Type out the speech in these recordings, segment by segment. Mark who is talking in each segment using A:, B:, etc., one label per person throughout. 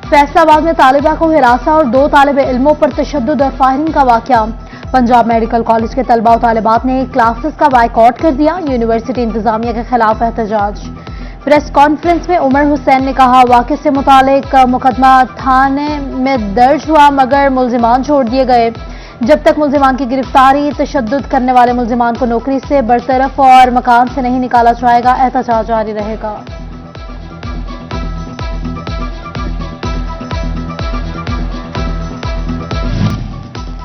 A: फैसलाबाद में तालिबा को हिरासा और 2 तालिब इल्मों पर तशद्दुद और फायरिंग का वाकया। पंजाब मेडिकल कॉलेज के तलबा और तालिबात ने क्लासेस का बायकॉट कर दिया। यूनिवर्सिटी इंतजामिया के खिलाफ एहतजाज। प्रेस कॉन्फ्रेंस में उमर हुसैन ने कहा, वाक़े से मुतालिक मुकदमा थाने में दर्ज हुआ मगर मुल्जिमान छोड़ दिए गए। जब तक मुल्जिमान की गिरफ्तारी, तशद्दुद करने वाले मुल्जिमान को नौकरी से बरतरफ और मकान से नहीं निकाला जाएगा, एहतजाज जारी रहेगा।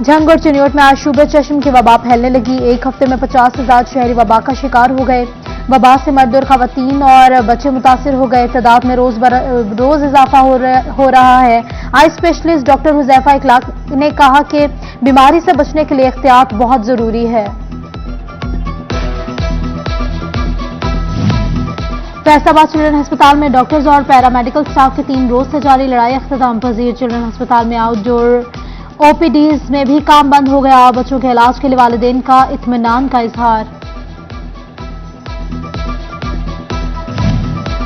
A: झंग और चिन्योट में आज शूबे चश्म की वबा फैलने लगी। एक हफ्ते में 50,000 शहरी वबा का शिकार हो गए। वबा से मर्द और खवातीन और बच्चे मुतासिर हो गए। तादाद में रोज इजाफा हो रहा है। Eye specialist doctor Huzaifa Ikhlaq ने कहा कि बीमारी से बचने के लिए एहतियात बहुत जरूरी है। फैसलाबाद चिल्ड्रन अस्पताल में डॉक्टर्स और पैरामेडिकल स्टाफ की 3 रोज से जारी लड़ाई अख्ताम पजीर। चिल्ड्रन अस्पताल में आउटडोर ओपीडीज में भी काम बंद हो गया। बच्चों के इलाज के लिए वालिदैन का इत्मीनान का इजहार।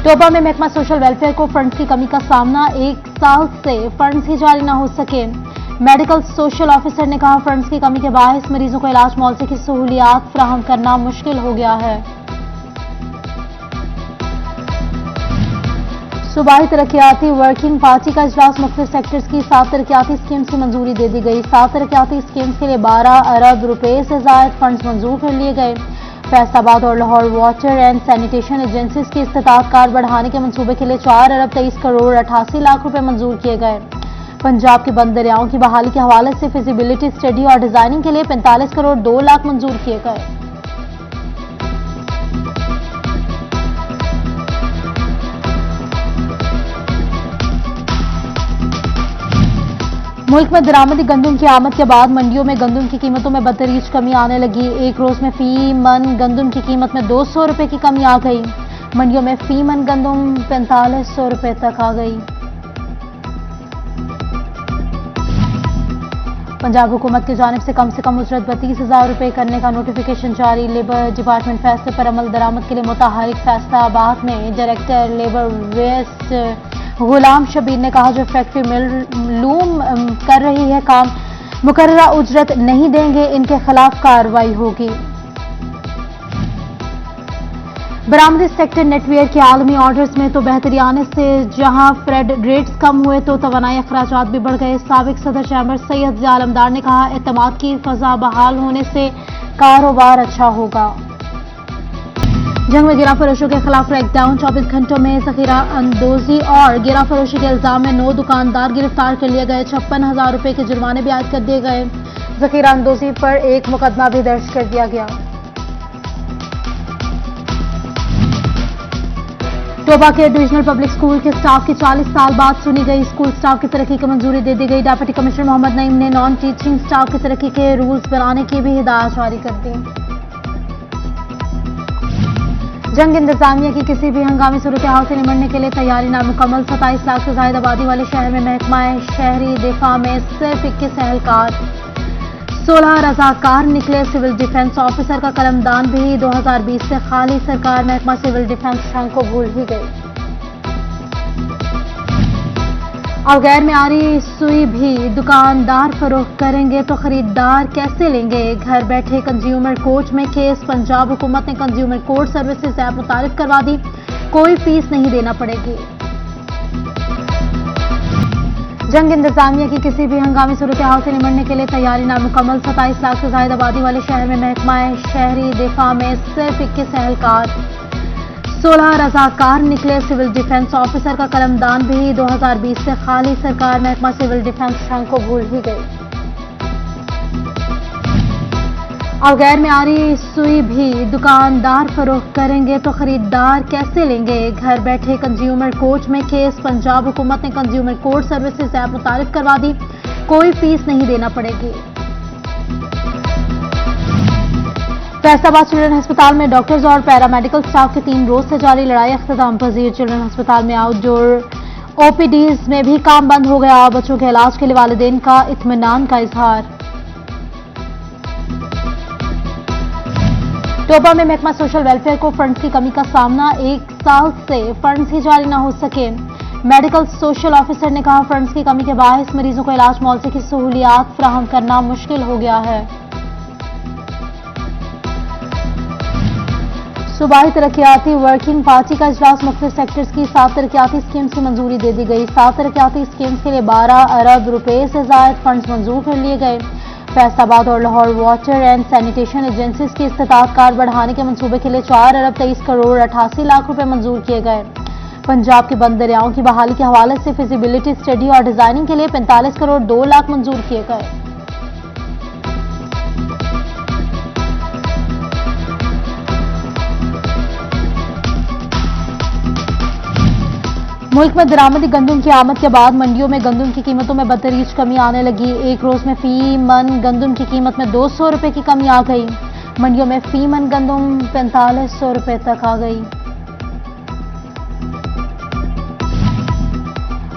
A: टोपा में महकमा सोशल वेलफेयर को फंड्स की कमी का सामना। 1 साल से फंड्स ही जारी न हो सके। मेडिकल सोशल ऑफिसर ने कहा, फंड्स की कमी के बायस मरीजों को इलाज मुआवजे की सहूलियात फराहम करना मुश्किल हो गया है। सूबाई तरक्याती वर्किंग पार्टी का इजलास। मुख्तलिफ सेक्टर्स की 7 तरक्याती स्कीम्स की मंजूरी दे दी गई। 7 तरक्याती स्कीम्स के लिए 12 अरब रुपए से ज्यादा फंड्स मंजूर कर लिए गए। फैसलाबाद और Lahore water and sanitation agencies की इस्तेताअत कार बढ़ाने के मंसूबे के लिए 4 अरब 23 करोड़ 88 लाख रुपए मंजूर किए गए। पंजाब के बंद दरियाओं की बहाली के हवाले से फिजिबिलिटी स्टडी और डिजाइनिंग के लिए 45 करोड़ 2 लाख मंजूर किए गए। मुल्क में दरामदी गंदम की आमद के बाद मंडियों में गंदम की कीमतों में बदतरीज कमी आने लगी। एक रोज में फी मन गंदम की कीमत में 200 रुपए की कमी आ गई। मंडियों में फी मन गंदम 4500 रुपए तक आ गई। पंजाब हुकूमत की जानिब से कम उजरत 32,000 रुपए करने का नोटिफिकेशन जारी। लेबर डिपार्टमेंट फैसले पर अमल दरामद के लिए मुतहरिक। फैसलाबाद में डायरेक्टर लेबर वेस्ट गुलाम शबीर ने कहा, जो फैक्ट्री मिल लूम कर रही है काम, मुकर्ररा उजरत नहीं देंगे, इनके खिलाफ कार्रवाई होगी। बरामदी सेक्टर नेटवेयर के आलमी ऑर्डर्स में तो बेहतरी आने से जहां फ्रेड रेट्स कम हुए तो तवानाई अखराजात भी बढ़ गए। साबिक सदर चैम्बर सैयद जिया आलमदार ने कहा, एतमाद की फजा बहाल होने से कारोबार अच्छा होगा। जंग में गिरा फरोशों के खिलाफ क्रैकडाउन। 24 घंटों में जखीरा अंदोजी और गिरा फरोशी के इल्जाम में 9 दुकानदार गिरफ्तार कर लिए गए। 56,000 रुपए के जुर्माने भी आयद कर दिए गए। जखीरा अंदोजी पर एक मुकदमा भी दर्ज कर दिया गया। टोबा के डिविजनल पब्लिक स्कूल के स्टाफ की 40 साल बाद सुनी गई। स्कूल स्टाफ की तरक्की की मंजूरी दे दी गई। डिप्टी कमिश्नर मोहम्मद नईम ने नॉन टीचिंग स्टाफ की तरक्की के रूल्स बनाने की भी हिदायत जारी कर दी। जंग इंतजामिया की किसी भी हंगामी सूरत हाल से निपटने के लिए तैयारी नामुकम्मल। 27 लाख से ज्यादा आबादी वाले शहर में महकमा शहरी दिफा में सिर्फ 21 एहलकार, 16 रजाकार निकले। सिविल डिफेंस ऑफिसर का कलमदान भी 2020 से खाली। सरकार महकमा सिविल डिफेंस संघ को भूल ही गई। और गैर मियारी सुई भी दुकानदार फरोख्त करेंगे तो खरीदार कैसे लेंगे। घर बैठे कंज्यूमर कोर्ट में केस। पंजाब हुकूमत ने कंज्यूमर कोर्ट सर्विसेज ऐप मुतारिफ करवा दी, कोई फीस नहीं देना पड़ेगी। जंग इंतजामिया की किसी भी हंगामी सूरत हाल से निपटने के लिए तैयारी नामुकम्मल। 27 लाख से ज्यादा आबादी वाले शहर में महकमा शहरी दिफा में सिर्फ 21 एहलकार, 16 रजाकार निकले। सिविल डिफेंस ऑफिसर का कलमदान भी 2020 से खाली। सरकार महकमा सिविल डिफेंस संघ को भूल ही गई। और गैर मियारी सुई भी दुकानदार फरोख्त करेंगे तो खरीदार कैसे लेंगे। घर बैठे कंज्यूमर कोर्ट में केस। पंजाब हुकूमत ने कंज्यूमर कोर्ट सर्विसेज ऐप मुतारिफ करवा दी, कोई फीस नहीं देना पड़ेगी। फैसलाबाद चिल्ड्रन अस्पताल में डॉक्टर्स और पैरामेडिकल स्टाफ की 3 रोज से जारी लड़ाई अख्ताम पजीर। चिल्ड्रन अस्पताल में आउटडोर ओपीडीज में भी काम बंद हो गया। बच्चों के इलाज के लिए वालिदैन का इत्मीनान का इजहार। टोपा में महकमा सोशल वेलफेयर को फंड्स की कमी का सामना। 1 साल से फंड्स ही जारी न हो सके। मेडिकल सोशल ऑफिसर ने कहा, फंड्स की कमी के बायस मरीजों को इलाज मुआवजे की सहूलियात फराहम करना मुश्किल हो गया है। सूबाई तरक्याती वर्किंग पार्टी का इजलास, मुख्तलिफ सेक्टर्स की 7 तरक्याती स्कीम्स की मंजूरी दे दी गई। 7 तरक्याती स्कीम्स के लिए 12 अरब रुपए से ज्यादा फंड्स मंजूर कर लिए गए। फैसलाबाद और Lahore water and sanitation agencies की इस्तेताअत कार बढ़ाने के मंसूबे के लिए 4 अरब 23 करोड़ 88 लाख रुपए मंजूर किए गए। पंजाब की बंद दरियाओं की बहाली के हवाले से फिजिबिलिटी स्टडी और डिजाइनिंग के लिए 45 करोड़ 2 लाख मंजूर किए गए। मुल्क में दरामदी गंदम की आमद के बाद मंडियों में गंदम की कीमतों में बदतरीज कमी आने लगी। एक रोज में फी मन गंदम की कीमत में 200 रुपए की कमी आ गई। मंडियों में फी मन गंदम 4500 रुपए तक आ गई।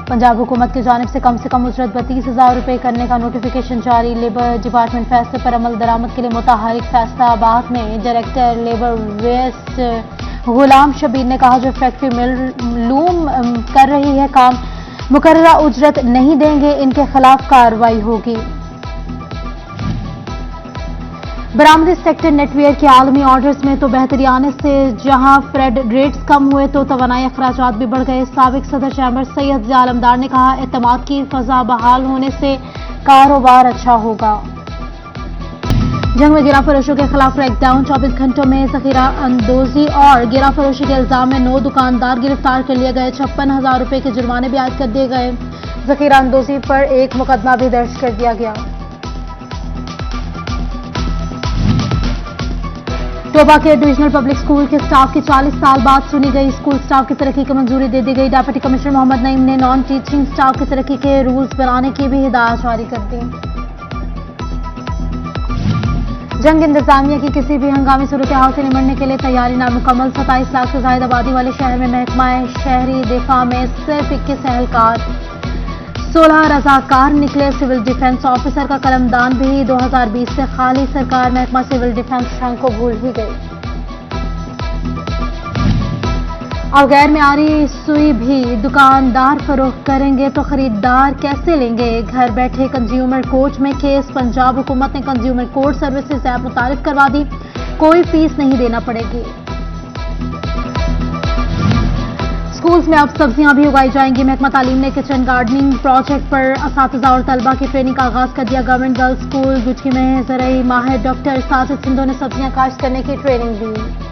A: पंजाब हुकूमत की जानिब से कम उजरत 32,000 रुपए करने का नोटिफिकेशन जारी। लेबर डिपार्टमेंट फैसले पर अमल दरामद के लिए मुतहरिक। फैसलाबाद में डायरेक्टर लेबर वेस्ट गुलाम शबीर ने कहा, जो फैक्ट्री मिल लूम कर रही है काम, मुकर्ररा उजरत नहीं देंगे, इनके खिलाफ कार्रवाई होगी। बरामदी सेक्टर नेटवेयर के आलमी ऑर्डर्स में तो बेहतरी आने से जहां फ्रेड रेट्स कम हुए तो तवानाई अखराजात भी बढ़ गए। साबिक सदर चैम्बर सैयद जालमदार ने कहा, एतमाद की फजा बहाल होने से कारोबार अच्छा होगा। जंग में गिरा फरोशों के खिलाफ क्रैकडाउन, 24 घंटों में जखीरा अंदोजी और गिरा फरोशी के इल्जाम में 9 दुकानदार गिरफ्तार कर लिए गए। 56,000 रुपए के जुर्माने भी आयद कर दिए गए। जखीरा अंदोजी पर एक मुकदमा भी दर्ज कर दिया गया। टोबा के डिविजनल पब्लिक स्कूल के स्टाफ की 40 साल बाद सुनी गई। स्कूल स्टाफ की तरक्की की मंजूरी दे दी गई। डिप्टी कमिश्नर मोहम्मद नईम ने नॉन टीचिंग स्टाफ की तरक्की के रूल्स बनाने की भी हिदायत जारी कर दी। जंग इंतजामिया की किसी भी हंगामी सूरत हाल से निमटने के लिए तैयारी नामुकम्मल। 27 लाख से ज्यादा आबादी वाले शहर में महकमा शहरी दिफा में सिर्फ 21 एहलकार, 16 रजाकार निकले। सिविल डिफेंस ऑफिसर का कलमदान भी 2020 से खाली। सरकार महकमा सिविल डिफेंस संघ को भूल ही गई। और गैर मियारी सुई भी दुकानदार फरोख्त करेंगे तो खरीदार कैसे लेंगे? घर बैठे कंज्यूमर कोर्ट में केस। पंजाब हुकूमत ने कंज्यूमर कोर्ट सर्विसेज ऐप मुतारिफ करवा दी, कोई फीस नहीं देना पड़ेगी। स्कूल्स में अब सब्जियां भी उगाई जाएंगी। महकमा तालीम ने किचन गार्डनिंग प्रोजेक्ट पर असातिज़ा और तलबा की ट्रेनिंग का आगाज कर दिया। गवर्नमेंट गर्ल्स स्कूल गुजकी में ज़राई माहिर डॉक्टर साजिद सिंधु ने सब्जियां काश्त करने की ट्रेनिंग दी।